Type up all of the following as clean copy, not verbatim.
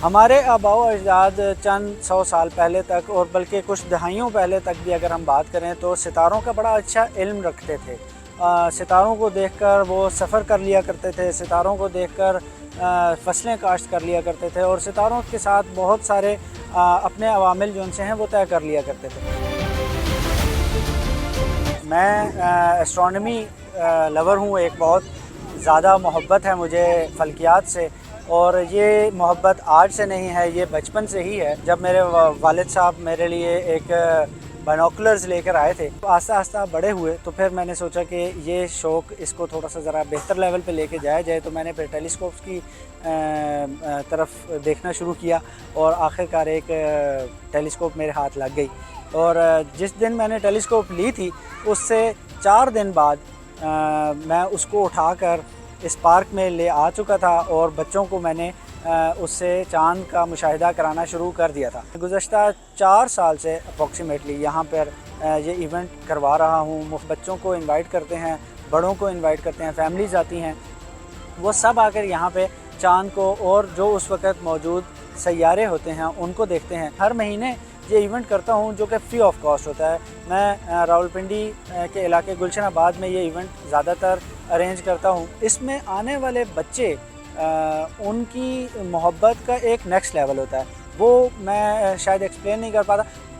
ہمارے آباء و اجداد چند سو سال پہلے تک اور بلکہ کچھ دہائیوں پہلے تک بھی اگر ہم بات کریں تو ستاروں کا بڑا اچھا علم رکھتے تھے۔ ستاروں کو دیکھ کر وہ سفر کر لیا کرتے تھے، ستاروں کو دیکھ کر فصلیں کاشت کر لیا کرتے تھے، اور ستاروں کے ساتھ بہت سارے اپنے عوامل جو ان سے ہیں وہ طے کر لیا کرتے تھے۔ میں ایسٹرونومی لور ہوں، ایک بہت زیادہ محبت ہے مجھے فلکیات سے، اور یہ محبت آج سے نہیں ہے، یہ بچپن سے ہی ہے۔ جب میرے والد صاحب میرے لیے ایک بینوکولرز لے کر آئے تھے، آہستہ آہستہ بڑے ہوئے تو پھر میں نے سوچا کہ یہ شوق اس کو تھوڑا سا ذرا بہتر لیول پہ لے کے جایا جائے، تو میں نے پھر ٹیلیسکوپس کی طرف دیکھنا شروع کیا، اور آخرکار ایک ٹیلیسکوپ میرے ہاتھ لگ گئی۔ اور جس دن میں نے ٹیلیسکوپ لی تھی اس سے 4 دن بعد میں اس کو اٹھا کر اس پارک میں لے آ چکا تھا، اور بچوں کو میں نے اس سے چاند کا مشاہدہ کرانا شروع کر دیا تھا۔ گزشتہ 4 سال سے اپروکسیمیٹلی یہاں پر یہ ایونٹ کروا رہا ہوں۔ بچوں کو انوائٹ کرتے ہیں، بڑوں کو انوائٹ کرتے ہیں، فیملیز آتی ہیں، وہ سب آ کر یہاں پہ چاند کو اور جو اس وقت موجود سیارے ہوتے ہیں ان کو دیکھتے ہیں۔ ہر مہینے یہ ایونٹ کرتا ہوں جو کہ فری آف کاسٹ ہوتا ہے۔ میں راولپنڈی کے علاقے گلشن آباد میں یہ ایونٹ زیادہ تر ارینج کرتا ہوں۔ اس میں آنے والے بچے ان کی محبت کا ایک نیکسٹ لیول ہوتا ہے، وہ میں شاید ایکسپلین نہیں کر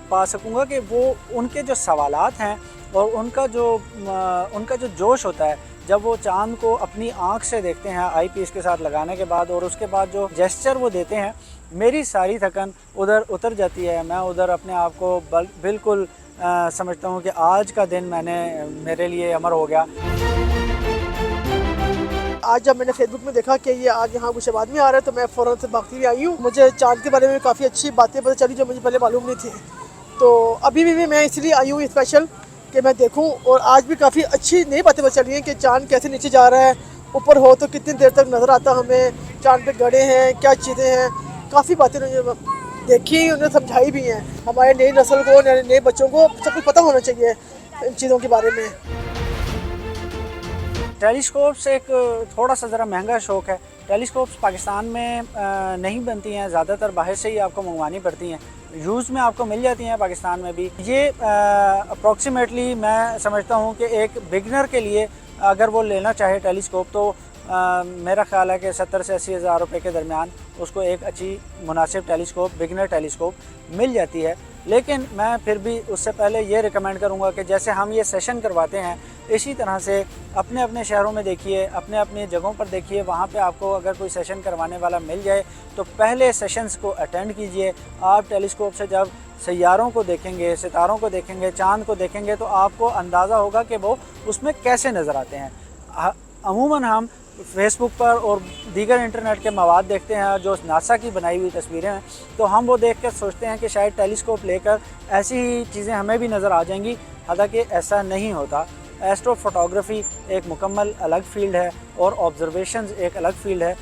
پا سکوں گا کہ وہ ان کے جو سوالات ہیں اور ان کا جو جوش ہوتا ہے جب وہ چاند کو اپنی آنکھ سے دیکھتے ہیں آئی پیس کے ساتھ لگانے کے بعد، اور اس کے بعد جو جیسچر وہ دیتے ہیں، میری ساری تھکن ادھر اتر جاتی ہے۔ میں ادھر اپنے آپ کو بالکل سمجھتا ہوں کہ آج کا دن میرے لیے امر ہو گیا۔ آج جب میں نے فیس بک میں دیکھا کہ یہ آج یہاں گلشن آباد میں آ رہا ہے تو میں فوراً سے بھاگتی ہوئی آئی ہوں۔ مجھے چاند کے بارے میں کافی اچھی باتیں پتہ چلی جو مجھے پہلے معلوم نہیں تھی، تو ابھی بھی میں اس لیے آئی ہوں اسپیشل کہ میں دیکھوں، اور آج بھی کافی اچھی نئی باتیں پتہ چلی ہیں کہ چاند کیسے نیچے جا رہا ہے، اوپر ہو تو کتنی دیر تک نظر آتا ہمیں، چاند پہ گڑھے ہیں، کیا چیزیں ہیں، کافی باتیں دیکھی، انہیں سمجھائی بھی ہیں۔ ہمارے نئی نسل کو، نئے بچوں کو سب کچھ پتہ ہونا چاہیے ان چیزوں کے بارے میں۔ ٹیلیسکوپس ایک تھوڑا سا ذرا مہنگا شوق ہے۔ ٹیلیسکوپس پاکستان میں نہیں بنتی ہیں، زیادہ تر باہر سے ہی آپ کو منگوانی پڑتی ہیں، یوز میں آپ کو مل جاتی ہیں پاکستان میں بھی۔ یہ اپروکسیمیٹلی میں سمجھتا ہوں کہ ایک بگنر کے لیے اگر وہ لینا چاہے ٹیلیسکوپ تو میرا خیال ہے کہ 70 سے 80 ہزار روپے کے درمیان اس کو ایک اچھی مناسب ٹیلیسکوپ، بگنر ٹیلیسکوپ مل جاتی ہے۔ لیکن میں پھر بھی اس سے پہلے یہ ریکمینڈ کروں گا کہ جیسے ہم یہ سیشن کرواتے ہیں اسی طرح سے اپنے اپنے شہروں میں دیکھیے، اپنے اپنے جگہوں پر دیکھیے، وہاں پہ آپ کو اگر کوئی سیشن کروانے والا مل جائے تو پہلے سیشنز کو اٹینڈ کیجئے۔ آپ ٹیلیسکوپ سے جب سیاروں کو دیکھیں گے، ستاروں کو دیکھیں گے، چاند کو دیکھیں گے تو آپ کو اندازہ ہوگا کہ وہ اس میں کیسے نظر آتے ہیں۔ عموماً ہم فیس بک پر اور دیگر انٹرنیٹ کے مواد دیکھتے ہیں جو ناسا کی بنائی ہوئی تصویریں ہیں، تو ہم وہ دیکھ کر سوچتے ہیں کہ شاید ٹیلیسکوپ لے کر ایسی ہی چیزیں ہمیں بھی نظر آ جائیں گی، حالانکہ ایسا نہیں ہوتا۔ ایسٹرو فوٹوگرافی ایک مکمل الگ فیلڈ ہے اور آبزرویشنز ایک الگ فیلڈ ہے۔